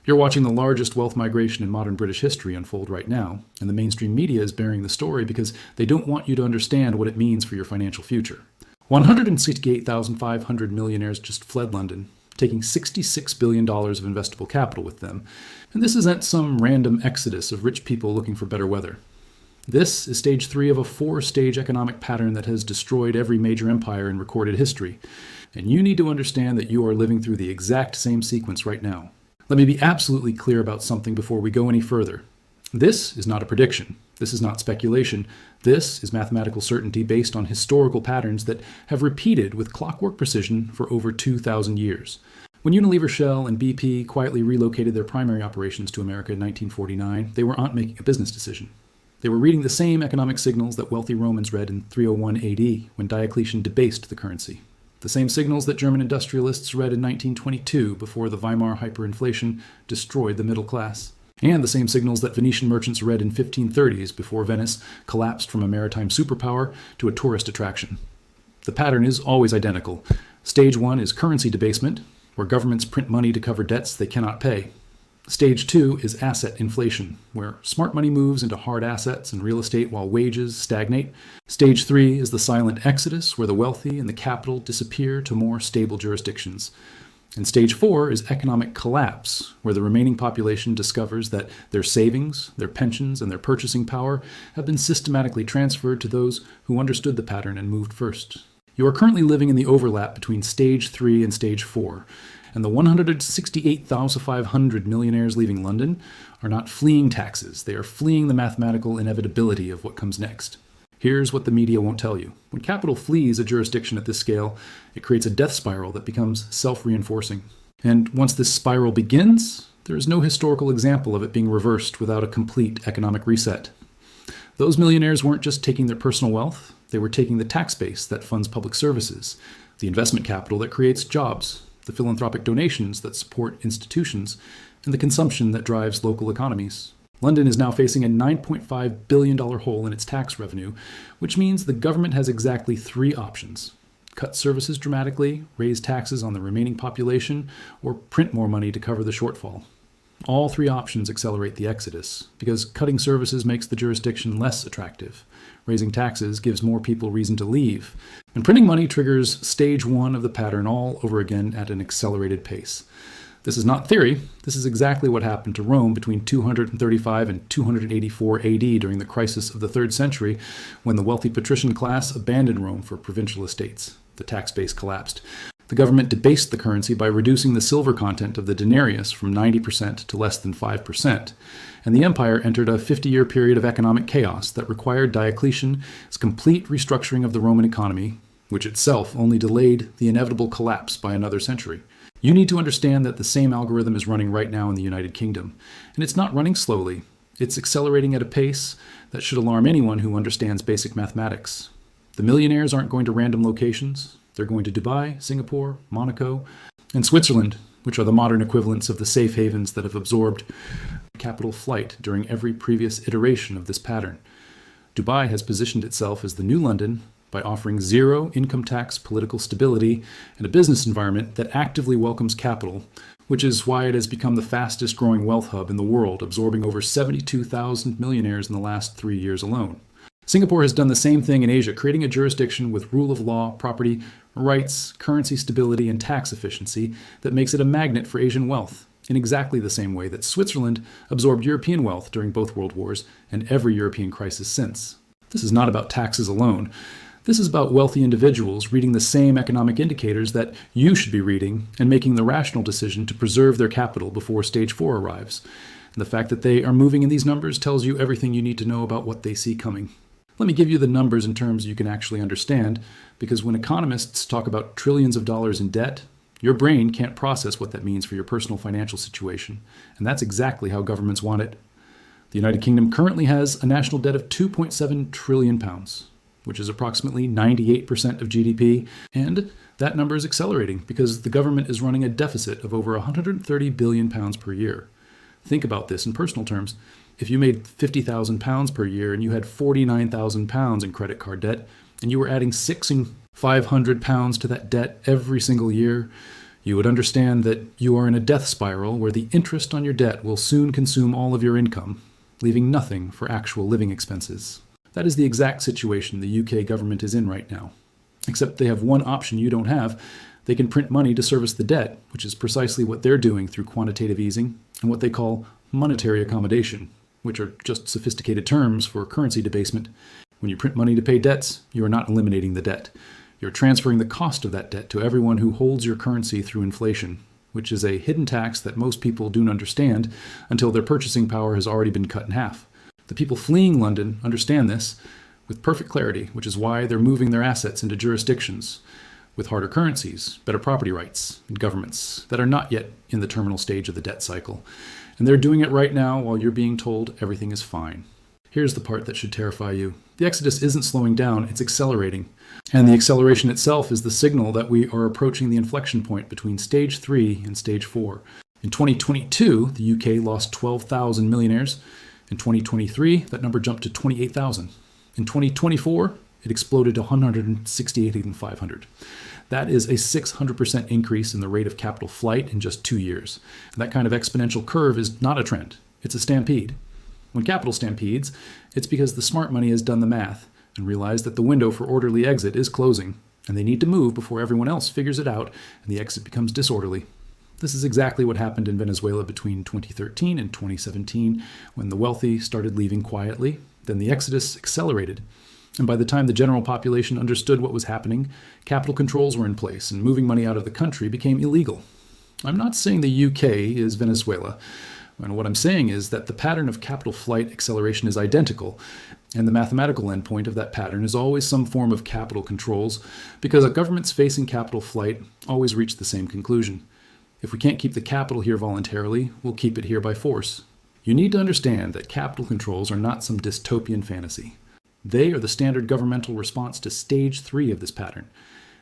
You're watching the largest wealth migration in modern British history unfold right now, and the mainstream media is bearing the story because they don't want you to understand what it means for your financial future. 168,500 millionaires just fled London, taking $66 billion of investable capital with them, and this isn't some random exodus of rich people looking for better weather. This is stage 3 of a 4-stage economic pattern that has destroyed every major empire in recorded history, and you need to understand that you are living through the exact same sequence right now. Let me be absolutely clear about something before we go any further. This is not a prediction. This is not speculation. This is mathematical certainty based on historical patterns that have repeated with clockwork precision for over 2,000 years. When Unilever, Shell, and BP quietly relocated their primary operations to America in 1949, they weren't making a business decision. They were reading the same economic signals that wealthy Romans read in 301 AD when Diocletian debased the currency. The same signals that German industrialists read in 1922 before the Weimar hyperinflation destroyed the middle class. And the same signals that Venetian merchants read in 1530s before Venice collapsed from a maritime superpower to a tourist attraction. The pattern is always identical. Stage 1 is currency debasement, where governments print money to cover debts they cannot pay. Stage 2 is asset inflation, where smart money moves into hard assets and real estate while wages stagnate. Stage 3 is the silent exodus, where the wealthy and the capital disappear to more stable jurisdictions. And stage 4 is economic collapse, where the remaining population discovers that their savings, their pensions, and their purchasing power have been systematically transferred to those who understood the pattern and moved first. You are currently living in the overlap between stage 3 and stage 4. And the 168,500 millionaires leaving London are not fleeing taxes. They are fleeing the mathematical inevitability of what comes next. Here's what the media won't tell you. When capital flees a jurisdiction at this scale, it creates a death spiral that becomes self-reinforcing. And once this spiral begins, there is no historical example of it being reversed without a complete economic reset. Those millionaires weren't just taking their personal wealth, they were taking the tax base that funds public services, the investment capital that creates jobs, the philanthropic donations that support institutions, and the consumption that drives local economies. London is now facing a $9.5 billion hole in its tax revenue, which means the government has exactly 3 options: cut services dramatically, raise taxes on the remaining population, or print more money to cover the shortfall. All 3 options accelerate the exodus, because cutting services makes the jurisdiction less attractive. Raising taxes gives more people reason to leave. And printing money triggers stage 1 of the pattern all over again at an accelerated pace. This is not theory. This is exactly what happened to Rome between 235 and 284 AD during the crisis of the 3rd century, when the wealthy patrician class abandoned Rome for provincial estates. The tax base collapsed. The government debased the currency by reducing the silver content of the denarius from 90% to less than 5%. And the empire entered a 50-year period of economic chaos that required Diocletian's complete restructuring of the Roman economy, which itself only delayed the inevitable collapse by another century. You need to understand that the same algorithm is running right now in the United Kingdom. And it's not running slowly. It's accelerating at a pace that should alarm anyone who understands basic mathematics. The millionaires aren't going to random locations. They're going to Dubai, Singapore, Monaco, and Switzerland, which are the modern equivalents of the safe havens that have absorbed capital flight during every previous iteration of this pattern. Dubai has positioned itself as the new London by offering zero income tax political stability and a business environment that actively welcomes capital, which is why it has become the fastest growing wealth hub in the world, absorbing over 72,000 millionaires in the last 3 years alone. Singapore has done the same thing in Asia, creating a jurisdiction with rule of law, property rights, currency stability, and tax efficiency that makes it a magnet for Asian wealth, in exactly the same way that Switzerland absorbed European wealth during both world wars and every European crisis since. This is not about taxes alone. This is about wealthy individuals reading the same economic indicators that you should be reading and making the rational decision to preserve their capital before stage 4 arrives. And the fact that they are moving in these numbers tells you everything you need to know about what they see coming. Let me give you the numbers in terms you can actually understand, because when economists talk about trillions of dollars in debt, your brain can't process what that means for your personal financial situation, and that's exactly how governments want it. The United Kingdom currently has a national debt of £2.7 trillion, which is approximately 98% of GDP, and that number is accelerating because the government is running a deficit of over £130 billion per year. Think about this in personal terms. If you made £50,000 per year and you had £49,000 in credit card debt, and you were adding £600 and £500 to that debt every single year, You would understand that you are in a death spiral where the interest on your debt will soon consume all of your income, leaving nothing for actual living expenses. That is the exact situation the UK government is in right now. Except they have one option you don't have. They can print money to service the debt, which is precisely what they're doing through quantitative easing and what they call monetary accommodation, which are just sophisticated terms for currency debasement. When you print money to pay debts, you are not eliminating the debt. You're transferring the cost of that debt to everyone who holds your currency through inflation, which is a hidden tax that most people don't understand until their purchasing power has already been cut in half. The people fleeing London understand this with perfect clarity, which is why they're moving their assets into jurisdictions with harder currencies, better property rights, and governments that are not yet in the terminal stage of the debt cycle. And they're doing it right now while you're being told everything is fine. Here's the part that should terrify you. The exodus isn't slowing down, it's accelerating. And the acceleration itself is the signal that we are approaching the inflection point between stage 3 and stage 4. In 2022, the UK lost 12,000 millionaires. In 2023, that number jumped to 28,000. In 2024, it exploded to 168,500. That is a 600% increase in the rate of capital flight in just 2 years. And that kind of exponential curve is not a trend, it's a stampede. When capital stampedes, it's because the smart money has done the math and realized that the window for orderly exit is closing, and they need to move before everyone else figures it out and the exit becomes disorderly. This is exactly what happened in Venezuela between 2013 and 2017, when the wealthy started leaving quietly. Then the exodus accelerated. And by the time the general population understood what was happening, capital controls were in place and moving money out of the country became illegal. I'm not saying the UK is Venezuela. And what I'm saying is that the pattern of capital flight acceleration is identical, and the mathematical endpoint of that pattern is always some form of capital controls, because governments facing capital flight always reach the same conclusion. If we can't keep the capital here voluntarily, we'll keep it here by force. You need to understand that capital controls are not some dystopian fantasy. They are the standard governmental response to stage 3 of this pattern,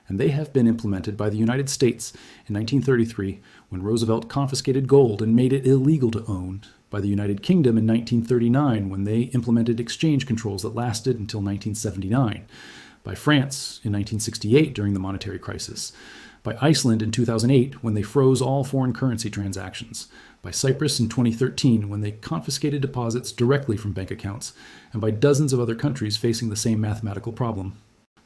and they have been implemented by the United States in 1933 when Roosevelt confiscated gold and made it illegal to own, by the United Kingdom in 1939 when they implemented exchange controls that lasted until 1979, by France in 1968 during the monetary crisis, by Iceland in 2008 when they froze all foreign currency transactions, by Cyprus in 2013 when they confiscated deposits directly from bank accounts, and by dozens of other countries facing the same mathematical problem.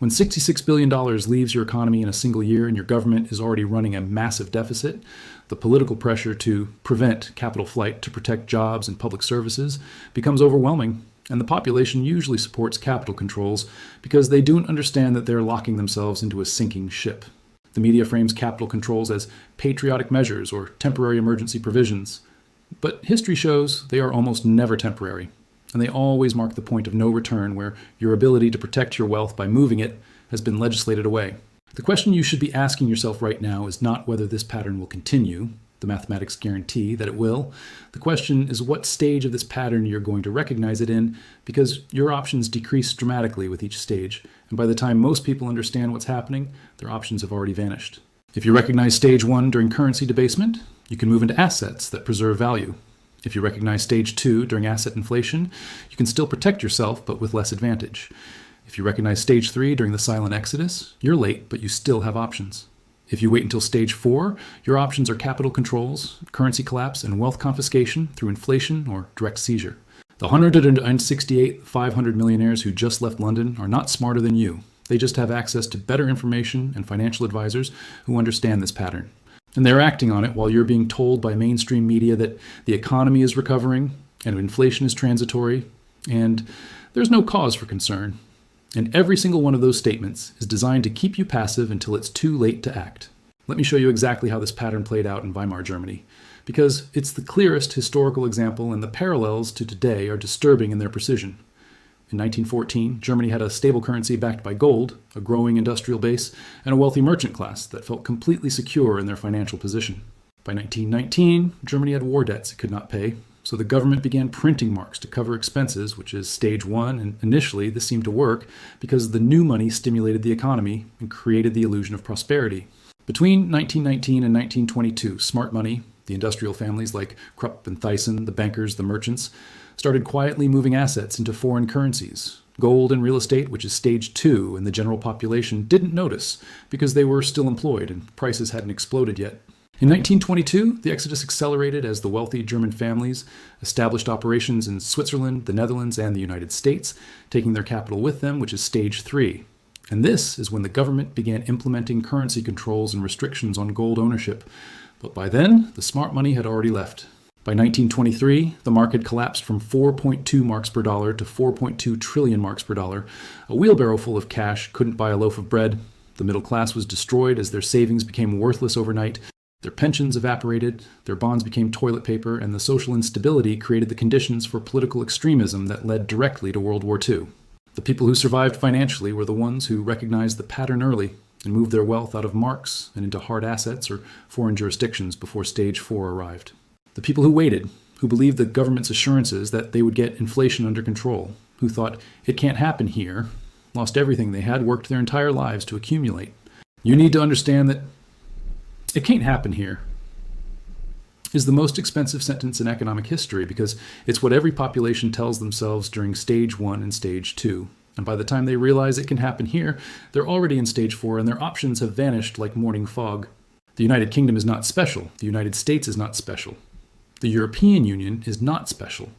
When $66 billion leaves your economy in a single year and your government is already running a massive deficit, the political pressure to prevent capital flight to protect jobs and public services becomes overwhelming, and the population usually supports capital controls because they don't understand that they're locking themselves into a sinking ship. The media frames capital controls as patriotic measures or temporary emergency provisions, but history shows they are almost never temporary. And they always mark the point of no return where your ability to protect your wealth by moving it has been legislated away. The question you should be asking yourself right now is not whether this pattern will continue. The mathematics guarantee that it will. The question is what stage of this pattern you're going to recognize it in, because your options decrease dramatically with each stage, and by the time most people understand what's happening, their options have already vanished. If you recognize stage 1 during currency debasement, you can move into assets that preserve value. If you recognize stage 2 during asset inflation, you can still protect yourself, but with less advantage. If you recognize stage 3 during the silent exodus, you're late, but you still have options. If you wait until stage 4, your options are capital controls, currency collapse, and wealth confiscation through inflation or direct seizure. The 168,500 millionaires who just left London are not smarter than you. They just have access to better information and financial advisors who understand this pattern. And they're acting on it while you're being told by mainstream media that the economy is recovering and inflation is transitory, and there's no cause for concern. And every single one of those statements is designed to keep you passive until it's too late to act. Let me show you exactly how this pattern played out in Weimar Germany, because it's the clearest historical example and the parallels to today are disturbing in their precision. In 1914, Germany had a stable currency backed by gold, a growing industrial base, and a wealthy merchant class that felt completely secure in their financial position. By 1919, Germany had war debts it could not pay, so the government began printing marks to cover expenses, which is stage 1, and initially this seemed to work because the new money stimulated the economy and created the illusion of prosperity. Between 1919 and 1922, smart money, the industrial families like Krupp and Thyssen, the bankers, the merchants, started quietly moving assets into foreign currencies, Gold and real estate, which is stage 2, and the general population didn't notice because they were still employed and prices hadn't exploded yet. In 1922, the exodus accelerated as the wealthy German families established operations in Switzerland, the Netherlands, and the United States, taking their capital with them, which is stage 3. And this is when the government began implementing currency controls and restrictions on gold ownership. But by then, the smart money had already left. By 1923, the market collapsed from 4.2 marks per dollar to 4.2 trillion marks per dollar. A wheelbarrow full of cash couldn't buy a loaf of bread. The middle class was destroyed as their savings became worthless overnight. Their pensions evaporated, their bonds became toilet paper, and the social instability created the conditions for political extremism that led directly to World War II. The people who survived financially were the ones who recognized the pattern early and moved their wealth out of marks and into hard assets or foreign jurisdictions before stage 4 arrived. The people who waited, who believed the government's assurances that they would get inflation under control, who thought it can't happen here, lost everything they had worked their entire lives to accumulate. You need to understand that it can't happen here is the most expensive sentence in economic history because it's what every population tells themselves during stage 1 and stage 2. And by the time they realize it can happen here, they're already in stage 4 and their options have vanished like morning fog. The United Kingdom is not special. The United States is not special. The European Union is not special.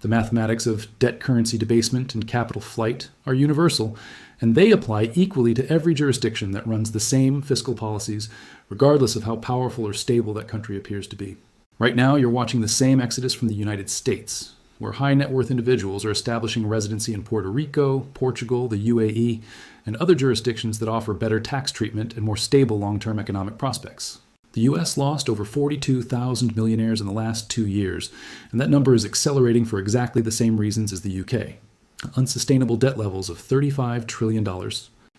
The mathematics of debt currency debasement and capital flight are universal, and they apply equally to every jurisdiction that runs the same fiscal policies, regardless of how powerful or stable that country appears to be. Right now, you're watching the same exodus from the United States, where high net worth individuals are establishing residency in Puerto Rico, Portugal, the UAE, and other jurisdictions that offer better tax treatment and more stable long-term economic prospects. The U.S. lost over 42,000 millionaires in the last 2 years, and that number is accelerating for exactly the same reasons as the U.K. Unsustainable debt levels of $35 trillion,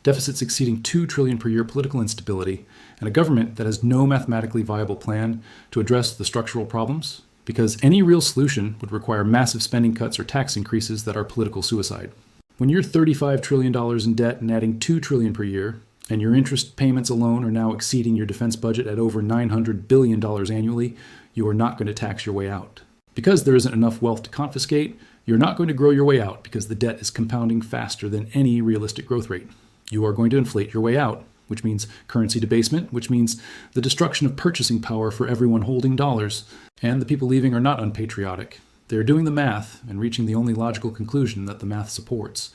deficits exceeding $2 trillion per year political instability, and a government that has no mathematically viable plan to address the structural problems, because any real solution would require massive spending cuts or tax increases that are political suicide. When you're $35 trillion in debt and adding $2 trillion per year, and your interest payments alone are now exceeding your defense budget at over $900 billion annually, you are not going to tax your way out. Because there isn't enough wealth to confiscate, you're not going to grow your way out because the debt is compounding faster than any realistic growth rate. You are going to inflate your way out, which means currency debasement, which means the destruction of purchasing power for everyone holding dollars. And the people leaving are not unpatriotic. They're doing the math and reaching the only logical conclusion that the math supports.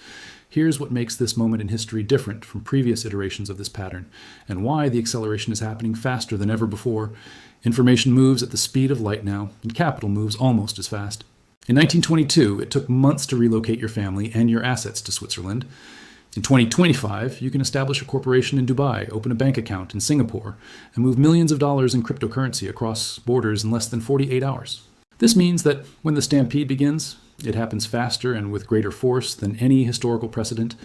Here's what makes this moment in history different from previous iterations of this pattern, and why the acceleration is happening faster than ever before. Information moves at the speed of light now, and capital moves almost as fast. In 1922, it took months to relocate your family and your assets to Switzerland. In 2025, you can establish a corporation in Dubai, open a bank account in Singapore, and move millions of dollars in cryptocurrency across borders in less than 48 hours. This means that when the stampede begins, it happens faster and with greater force than any historical precedent,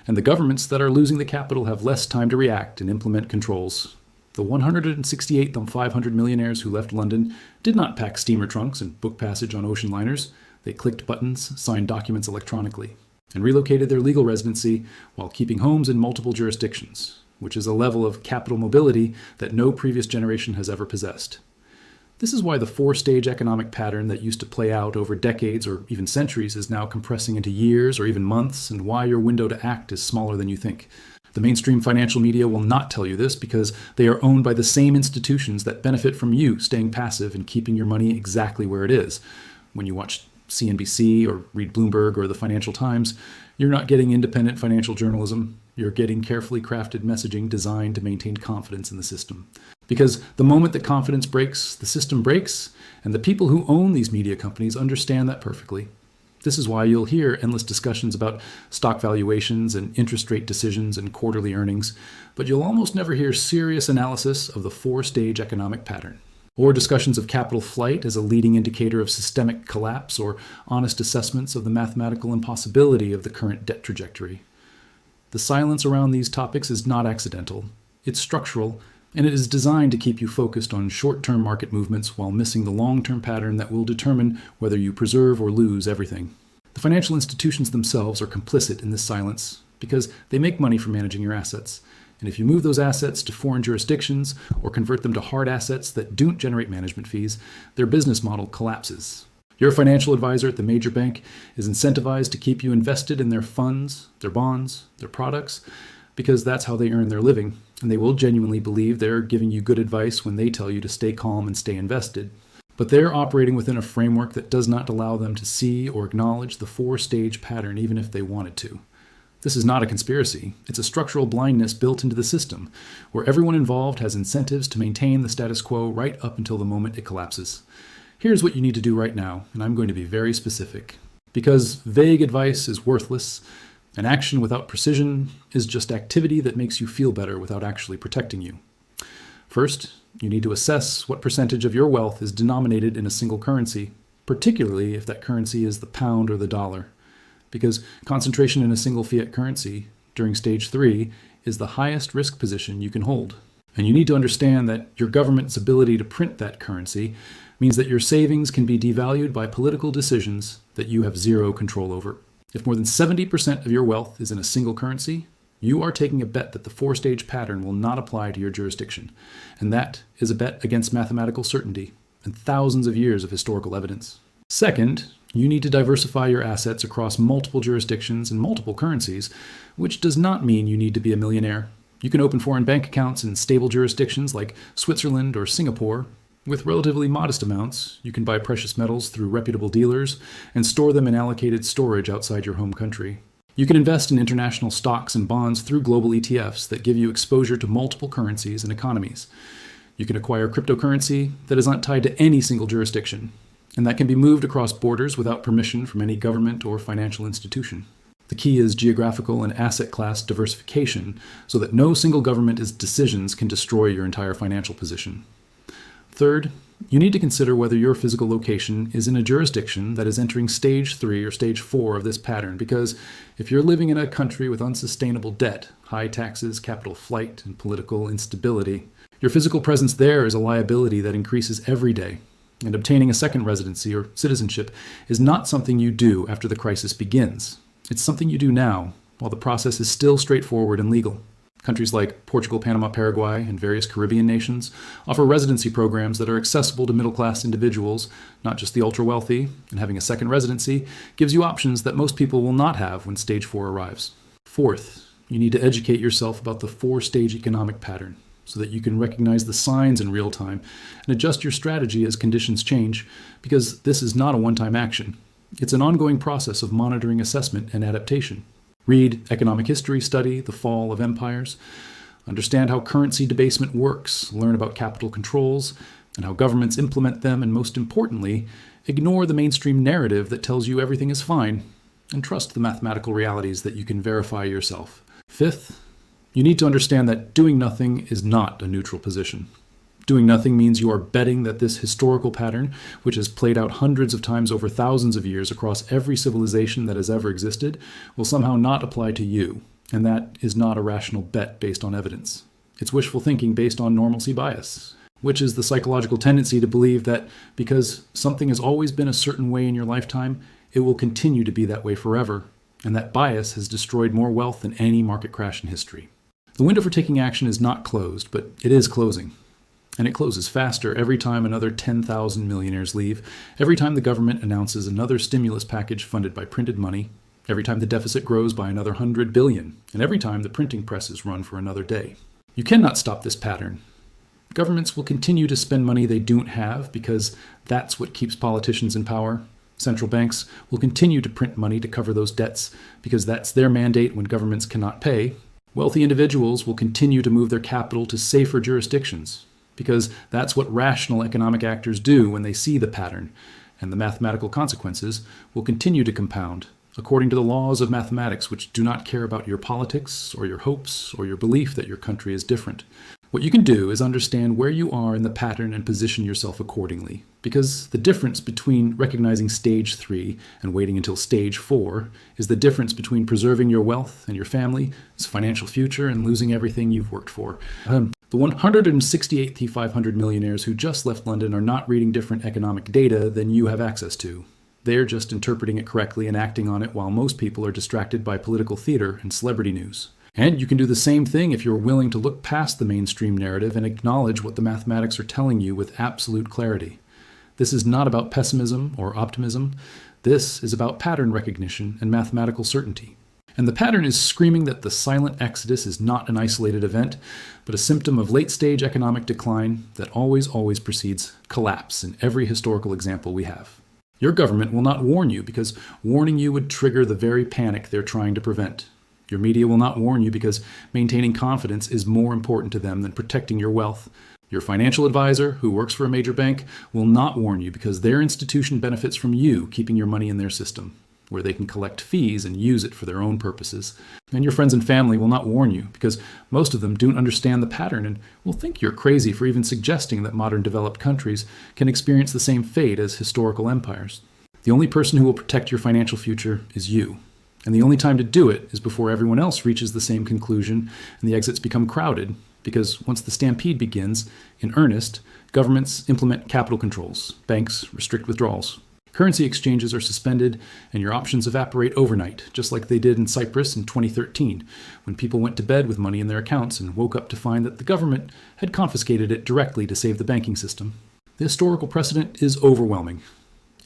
and the governments that are losing the capital have less time to react and implement controls. The 168th on 500 millionaires who left London did not pack steamer trunks and book passage on ocean liners. They clicked buttons, signed documents electronically, and relocated their legal residency while keeping homes in multiple jurisdictions, which is a level of capital mobility that no previous generation has ever possessed. This is why the 4-stage economic pattern that used to play out over decades or even centuries is now compressing into years or even months, and why your window to act is smaller than you think. The mainstream financial media will not tell you this because they are owned by the same institutions that benefit from you staying passive and keeping your money exactly where it is. When you watch CNBC or read Bloomberg or the Financial Times, you're not getting independent financial journalism. You're getting carefully crafted messaging designed to maintain confidence in the system. Because the moment that confidence breaks, the system breaks, and the people who own these media companies understand that perfectly. This is why you'll hear endless discussions about stock valuations and interest rate decisions and quarterly earnings, but you'll almost never hear serious analysis of the 4-stage economic pattern, or discussions of capital flight as a leading indicator of systemic collapse, or honest assessments of the mathematical impossibility of the current debt trajectory. The silence around these topics is not accidental. It's structural, and it is designed to keep you focused on short-term market movements while missing the long-term pattern that will determine whether you preserve or lose everything. The financial institutions themselves are complicit in this silence because they make money from managing your assets. And if you move those assets to foreign jurisdictions or convert them to hard assets that don't generate management fees, their business model collapses. Your financial advisor at the major bank is incentivized to keep you invested in their funds, their bonds, their products, because that's how they earn their living, and they will genuinely believe they're giving you good advice when they tell you to stay calm and stay invested. But they're operating within a framework that does not allow them to see or acknowledge the four-stage pattern even if they wanted to. This is not a conspiracy. It's a structural blindness built into the system, where everyone involved has incentives to maintain the status quo right up until the moment it collapses. Here's what you need to do right now, and I'm going to be very specific. Because vague advice is worthless, and action without precision is just activity that makes you feel better without actually protecting you. First, you need to assess what percentage of your wealth is denominated in a single currency, particularly if that currency is the pound or the dollar. Because concentration in a single fiat currency during stage 3 is the highest risk position you can hold. And you need to understand that your government's ability to print that currency means that your savings can be devalued by political decisions that you have zero control over. If more than 70% of your wealth is in a single currency, you are taking a bet that the four-stage pattern will not apply to your jurisdiction. And that is a bet against mathematical certainty and thousands of years of historical evidence. Second, you need to diversify your assets across multiple jurisdictions and multiple currencies, which does not mean you need to be a millionaire. You can open foreign bank accounts in stable jurisdictions like Switzerland or Singapore. With relatively modest amounts, you can buy precious metals through reputable dealers and store them in allocated storage outside your home country. You can invest in international stocks and bonds through global ETFs that give you exposure to multiple currencies and economies. You can acquire cryptocurrency that is not tied to any single jurisdiction, and that can be moved across borders without permission from any government or financial institution. The key is geographical and asset class diversification so that no single government's decisions can destroy your entire financial position. Third, you need to consider whether your physical location is in a jurisdiction that is entering stage 3 or stage 4 of this pattern, because if you're living in a country with unsustainable debt, high taxes, capital flight, and political instability, your physical presence there is a liability that increases every day. And obtaining a second residency or citizenship is not something you do after the crisis begins. It's something you do now, while the process is still straightforward and legal. Countries like Portugal, Panama, Paraguay, and various Caribbean nations offer residency programs that are accessible to middle-class individuals, not just the ultra-wealthy, and having a second residency gives you options that most people will not have when stage 4 arrives. Fourth, you need to educate yourself about the four-stage economic pattern so that you can recognize the signs in real time and adjust your strategy as conditions change, because this is not a one-time action. It's an ongoing process of monitoring, assessment, and adaptation. Read economic history, study the fall of empires, understand how currency debasement works, learn about capital controls, and how governments implement them, and most importantly, ignore the mainstream narrative that tells you everything is fine, and trust the mathematical realities that you can verify yourself. Fifth, you need to understand that doing nothing is not a neutral position. Doing nothing means you are betting that this historical pattern, which has played out hundreds of times over thousands of years across every civilization that has ever existed, will somehow not apply to you, and that is not a rational bet based on evidence. It's wishful thinking based on normalcy bias, which is the psychological tendency to believe that because something has always been a certain way in your lifetime, it will continue to be that way forever, and that bias has destroyed more wealth than any market crash in history. The window for taking action is not closed, but it is closing. And it closes faster every time another 10,000 millionaires leave, every time the government announces another stimulus package funded by printed money, every time the deficit grows by another 100 billion, and every time the printing presses run for another day. You cannot stop this pattern. Governments will continue to spend money they don't have because that's what keeps politicians in power. Central banks will continue to print money to cover those debts because that's their mandate when governments cannot pay. Wealthy individuals will continue to move their capital to safer jurisdictions, because that's what rational economic actors do when they see the pattern, and the mathematical consequences will continue to compound according to the laws of mathematics, which do not care about your politics or your hopes or your belief that your country is different. What you can do is understand where you are in the pattern and position yourself accordingly, because the difference between recognizing stage 3 and waiting until stage 4 is the difference between preserving your wealth and your family's financial future and losing everything you've worked for. The 168 T500 millionaires who just left London are not reading different economic data than you have access to. They're just interpreting it correctly and acting on it, while most people are distracted by political theater and celebrity news. And you can do the same thing if you're willing to look past the mainstream narrative and acknowledge what the mathematics are telling you with absolute clarity. This is not about pessimism or optimism. This is about pattern recognition and mathematical certainty. And the pattern is screaming that the silent exodus is not an isolated event, but a symptom of late-stage economic decline that always precedes collapse in every historical example we have. Your government will not warn you because warning you would trigger the very panic they're trying to prevent. Your media will not warn you because maintaining confidence is more important to them than protecting your wealth. Your financial advisor, who works for a major bank, will not warn you because their institution benefits from you keeping your money in their system, where they can collect fees and use it for their own purposes. And your friends and family will not warn you because most of them don't understand the pattern and will think you're crazy for even suggesting that modern developed countries can experience the same fate as historical empires. The only person who will protect your financial future is you. And the only time to do it is before everyone else reaches the same conclusion and the exits become crowded, because once the stampede begins, in earnest, governments implement capital controls, banks restrict withdrawals. Currency exchanges are suspended, and your options evaporate overnight, just like they did in Cyprus in 2013, when people went to bed with money in their accounts and woke up to find that the government had confiscated it directly to save the banking system. The historical precedent is overwhelming.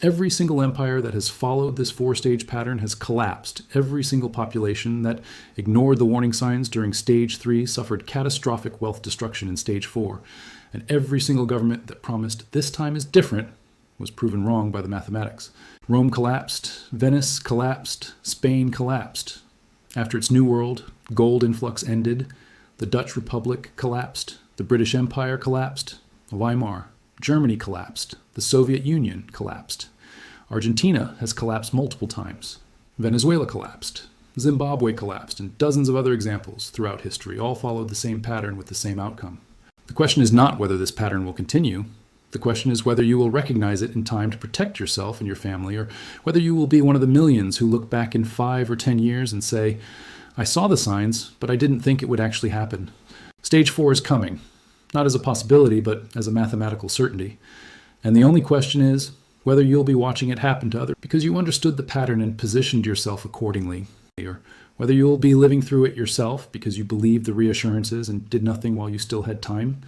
Every single empire that has followed this four-stage pattern has collapsed. Every single population that ignored the warning signs during Stage 3 suffered catastrophic wealth destruction in Stage 4. And every single government that promised this time is different was proven wrong by the mathematics. Rome collapsed, Venice collapsed, Spain collapsed. After its New World, gold influx ended, the Dutch Republic collapsed, the British Empire collapsed, Weimar, Germany collapsed, the Soviet Union collapsed. Argentina has collapsed multiple times. Venezuela collapsed, Zimbabwe collapsed, and dozens of other examples throughout history all followed the same pattern with the same outcome. The question is not whether this pattern will continue. The question is whether you will recognize it in time to protect yourself and your family, or whether you will be one of the millions who look back in 5 or 10 years and say, I saw the signs, but I didn't think it would actually happen. Stage 4 is coming, not as a possibility, but as a mathematical certainty. And the only question is whether you'll be watching it happen to others because you understood the pattern and positioned yourself accordingly, or whether you'll be living through it yourself because you believed the reassurances and did nothing while you still had time.